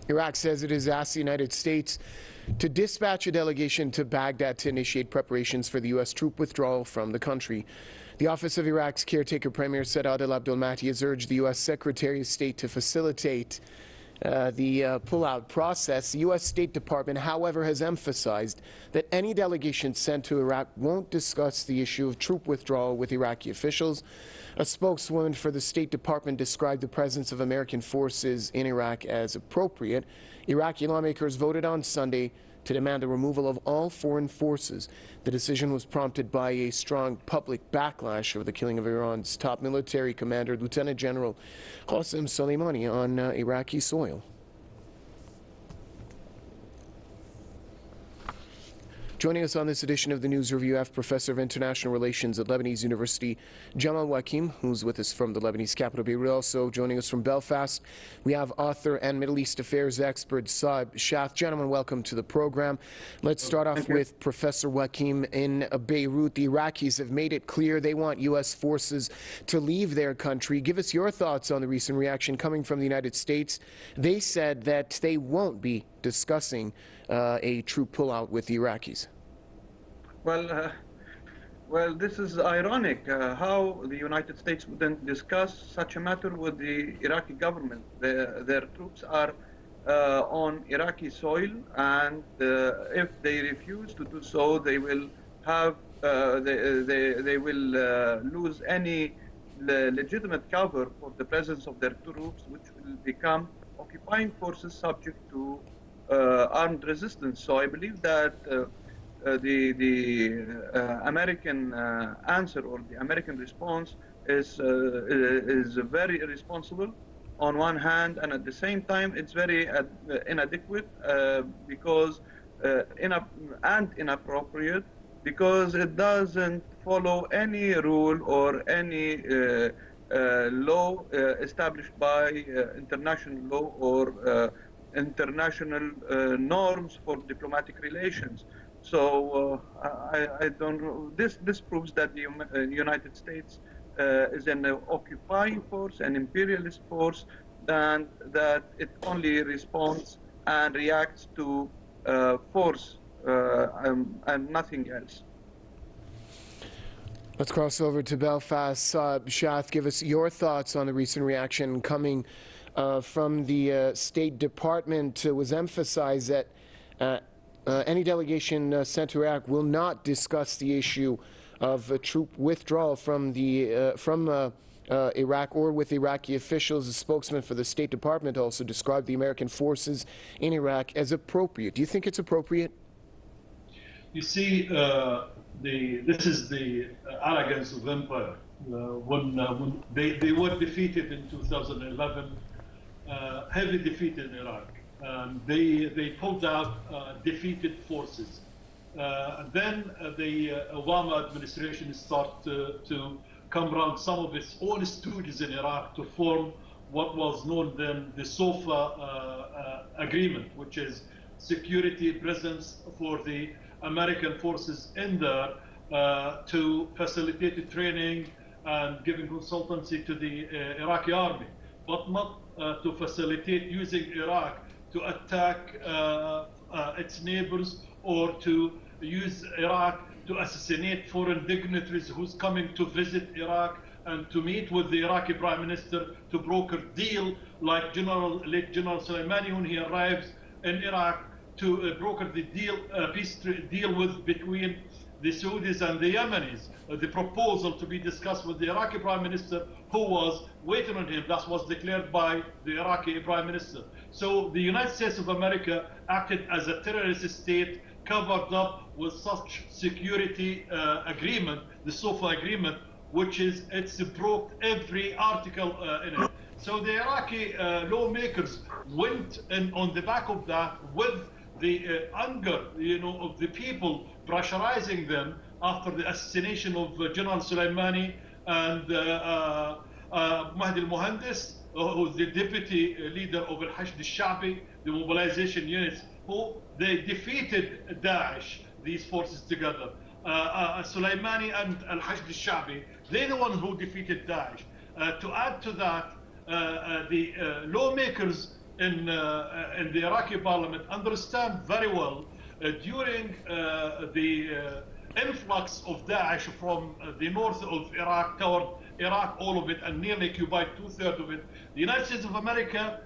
Iraq says it has asked the United States to dispatch a delegation to Baghdad to initiate preparations for the U.S. troop withdrawal from the country. The office of Iraq's caretaker premier said Adel Abdul-Mahdi has urged the U.S. Secretary of State to facilitate the pullout process. The U.S. State Department, however, has emphasized that any delegation sent to Iraq won't discuss the issue of troop withdrawal with Iraqi officials. A spokeswoman for the State Department described the presence of American forces in Iraq as appropriate. Iraqi lawmakers voted on Sunday to demand the removal of all foreign forces. The decision was prompted by a strong public backlash over the killing of Iran's top military commander, Lieutenant General Qasem Soleimani, on Iraqi soil. Joining us on this edition of the News Review, I have Professor of International Relations at Lebanese University, Jamal Wakim, who's with us from the Lebanese capital, Beirut. Also joining us from Belfast, we have author and Middle East affairs expert Saeb Shaath. Gentlemen, welcome to the program. Let's start off with Professor Wakim in Beirut. The Iraqis have made it clear they want U.S. forces to leave their country. Give us your thoughts on the recent reaction coming from the United States. They said that they won't be discussing a troop pullout with the Iraqis. Well, this is ironic how the United States wouldn't discuss such a matter with the Iraqi government. Their troops are on Iraqi soil, and if they refuse to do so, they will have they will lose any legitimate cover for the presence of their troops, which will become occupying forces subject to armed resistance. So I believe that the American answer, or the American response, is very irresponsible on one hand, and at the same time it's very inadequate because inappropriate, because it doesn't follow any rule or any law established by international law or international norms for diplomatic relations. So I don't know. This proves that the United States is an occupying force, an imperialist force, and that it only responds and reacts to force and nothing else. Let's cross over to Belfast. Saeb Shaath, give us your thoughts on the recent reaction coming from the State Department. It was emphasized that any delegation sent to Iraq will not discuss the issue of troop withdrawal from Iraq or with Iraqi officials. A spokesman for the State Department also described the American forces in Iraq as appropriate. Do you think it's appropriate? You see, this is the arrogance of empire. When they were defeated in 2011, heavily defeated in Iraq. They pulled out defeated forces. Then the Obama administration started to come around some of its own stooges in Iraq to form what was known then the SOFA agreement, which is security presence for the American forces in there to facilitate the training and giving consultancy to the Iraqi army, but not to facilitate using Iraq to attack its neighbors or to use Iraq to assassinate foreign dignitaries who's coming to visit Iraq and to meet with the Iraqi Prime Minister to broker deal like late General Soleimani when he arrives in Iraq to broker the deal, peace deal between the Saudis and the Yemenis. The proposal to be discussed with the Iraqi Prime Minister, who was waiting on him. That was declared by the Iraqi Prime Minister. So the United States of America acted as a terrorist state covered up with such security agreement, the SOFA agreement, which is, it's broke every article in it. So the Iraqi lawmakers went in on the back of that with the anger, of the people pressurizing them after the assassination of General Soleimani and Mahdi al-Muhandis, who's the deputy leader of al-Hashd al-Sha'bi, the mobilization units, who they defeated Daesh, these forces together. Soleimani and al-Hashd al-Sha'bi, they're the ones who defeated Daesh. To add to that, the lawmakers in the Iraqi parliament understand very well during the influx of Daesh from the north of Iraq toward Iraq, all of it, and nearly occupied 2/3 of it. The United States of America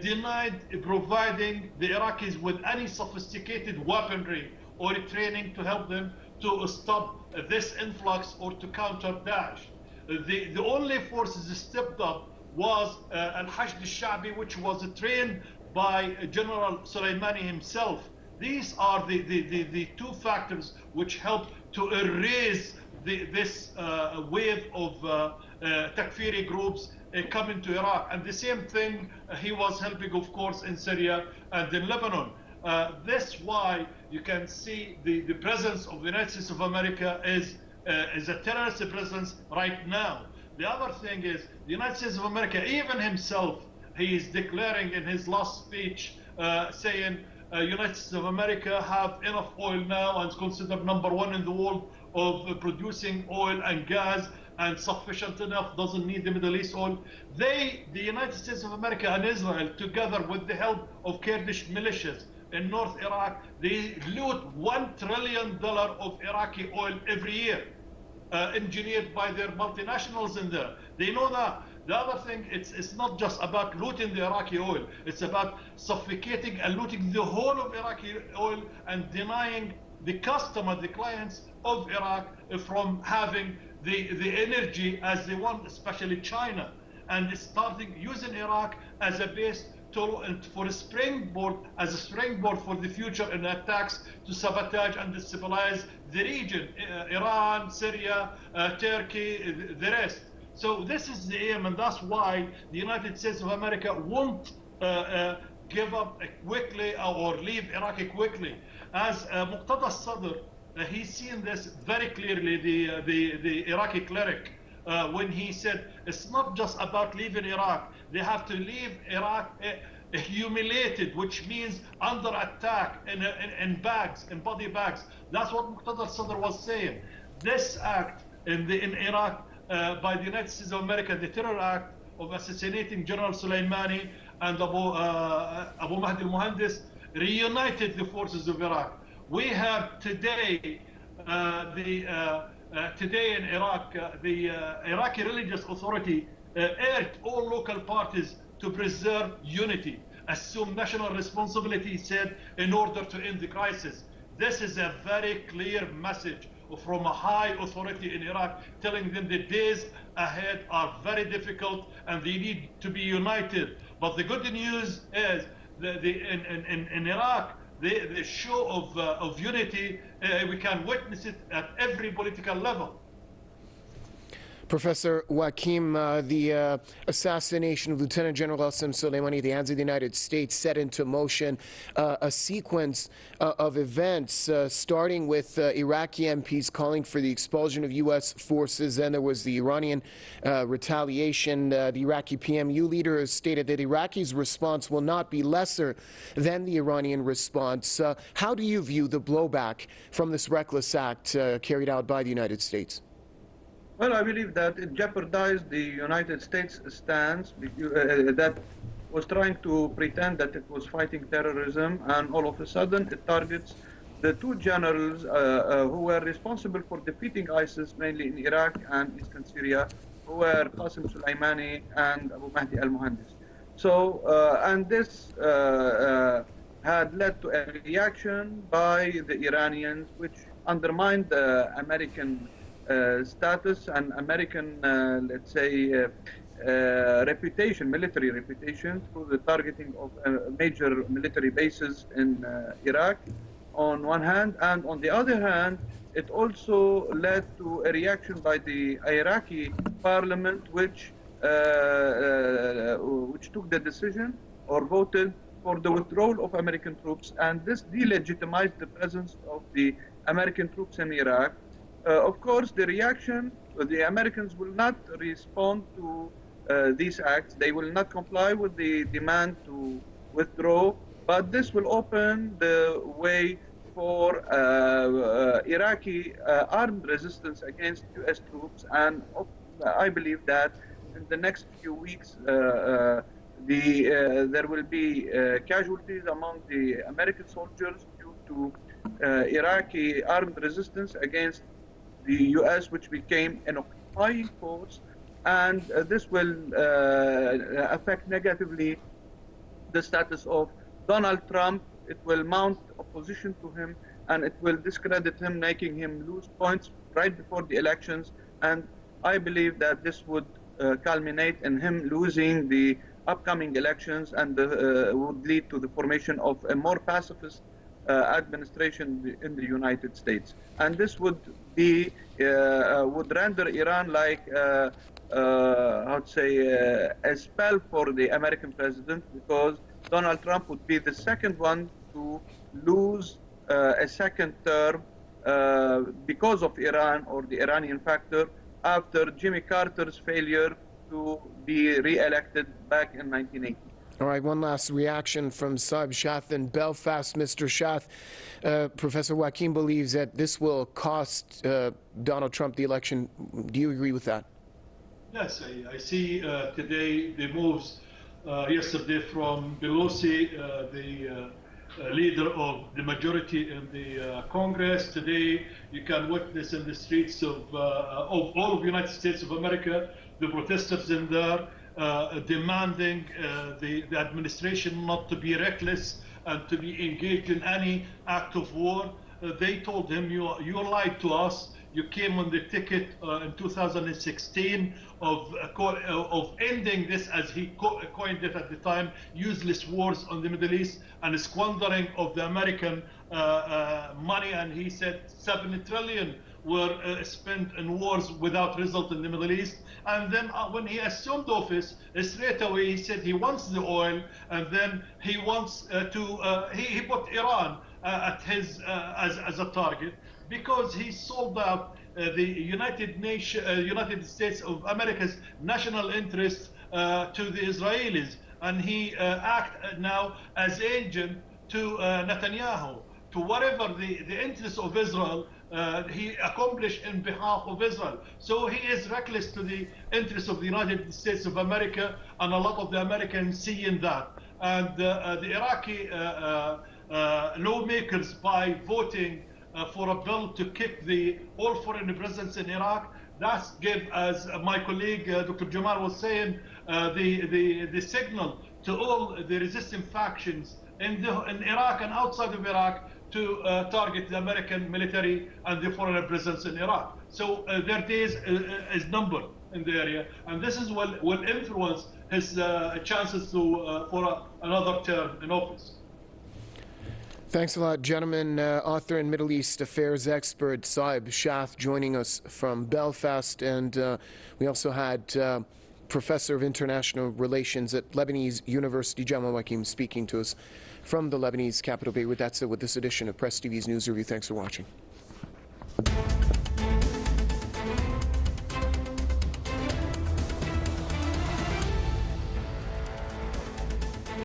denied providing the Iraqis with any sophisticated weaponry or training to help them to stop this influx or to counter Daesh. The only forces that stepped up was Al-Hashd al-Sha'bi, which was trained by General Soleimani himself. These are the two factors which helped to erase this wave of Takfiri groups coming to Iraq. And the same thing he was helping, of course, in Syria and in Lebanon. That's why you can see the presence of the United States of America is a terrorist presence right now. The other thing is the United States of America, even himself, he is declaring in his last speech, saying United States of America have enough oil now and is considered #1 in the world of producing oil and gas, and sufficient enough, doesn't need the Middle East oil. The United States of America and Israel, together with the help of Kurdish militias in North Iraq, they loot $1 trillion of Iraqi oil every year, engineered by their multinationals in there. They know that. The other thing, it's not just about looting the Iraqi oil. It's about suffocating and looting the whole of Iraqi oil and denying the customer, the clients of Iraq, from having the energy as they want, especially China, and starting using Iraq as a base for a springboard, as a springboard for the future in attacks to sabotage and destabilize the region, Iran, Syria, Turkey, the rest. So this is the aim, and that's why the United States of America won't give up quickly or leave Iraq quickly. As Muqtada Sadr, he's seen this very clearly, the Iraqi cleric, when he said it's not just about leaving Iraq. They have to leave Iraq humiliated, which means under attack in bags, in body bags. That's what Muqtada Sadr was saying. This act in Iraq by the United States of America, the terror act of assassinating General Soleimani and Abdul-Mahdi al-Muhandis, reunited the forces of Iraq. We have today, today in Iraq, the Iraqi religious authority urged all local parties to preserve unity, assume national responsibility, said, in order to end the crisis. This is a very clear message from a high authority in Iraq, telling them the days ahead are very difficult and they need to be united. But the good news is that in Iraq, the show of unity, we can witness it at every political level. Professor Wakim, the assassination of Lieutenant General Qasem Soleimani at the hands of the United States set into motion a sequence of events, starting with Iraqi MPs calling for the expulsion of U.S. forces. Then there was the Iranian retaliation. The Iraqi PMU leader has stated that Iraqi's response will not be lesser than the Iranian response. How do you view the blowback from this reckless act carried out by the United States? Well, I believe that it jeopardized the United States stance that was trying to pretend that it was fighting terrorism, and all of a sudden it targets the two generals who were responsible for defeating ISIS, mainly in Iraq and Eastern Syria, who were Qasem Soleimani and Abdul-Mahdi al-Muhandis. So, and this had led to a reaction by the Iranians, which undermined the American status and American, let's say, reputation, military reputation, through the targeting of major military bases in Iraq on one hand, and on the other hand, it also led to a reaction by the Iraqi parliament, which took the decision or voted for the withdrawal of American troops, and this delegitimized the presence of the American troops in Iraq. Of course, the reaction, the Americans will not respond to these acts. They will not comply with the demand to withdraw, but this will open the way for Iraqi armed resistance against U.S. troops. And I believe that in the next few weeks, there will be casualties among the American soldiers due to Iraqi armed resistance against the U.S., which became an occupying force, and this will affect negatively the status of Donald Trump. It will mount opposition to him, and it will discredit him, making him lose points right before the elections. And I believe that this would culminate in him losing the upcoming elections, and would lead to the formation of a more pacifist administration in the United States. And this would be would render Iran like how to say a spell for the American president, because Donald Trump would be the second one to lose a second term because of Iran or the Iranian factor, after Jimmy Carter's failure to be re-elected back in 1980. All right, one last reaction from Saeb Shaath in Belfast. Mr. Shaath, Professor Wakim believes that this will cost Donald Trump the election. Do you agree with that? Yes, I see today the moves yesterday from Pelosi, the leader of the majority in the Congress. Today, you can witness in the streets of all of the United States of America, the protesters in there demanding the administration not to be reckless and to be engaged in any act of war. They told him, you lied to us. You came on the ticket in 2016 of ending this, as he coined it at the time, useless wars on the Middle East and squandering of the American money. And he said 7 trillion were spent in wars without result in the Middle East. And then when he assumed office, straight away he said he wants the oil, and then he wants he put Iran at his as a target, because he sold out the United States of America's national interests to the Israelis, and he act now as agent to Netanyahu, to whatever the interests of Israel he accomplished in behalf of Israel. So he is reckless to the interests of the United States of America, and a lot of the Americans see in that. And the Iraqi lawmakers, by voting for a bill to kick all foreign presence in Iraq, that gave, as my colleague Dr. Jamal was saying, the signal to all the resisting factions in Iraq and outside of Iraq to target the American military and the foreign presence in Iraq. So their days is numbered in the area, and this is will influence his chances for another term in office. Thanks a lot, gentlemen. Author and Middle East affairs expert Saeb Shaath joining us from Belfast, and we also had Professor of International Relations at Lebanese University, Jamal Wakim, speaking to us from the Lebanese capital, Beirut. That's it with this edition of Press TV's News Review. Thanks for watching.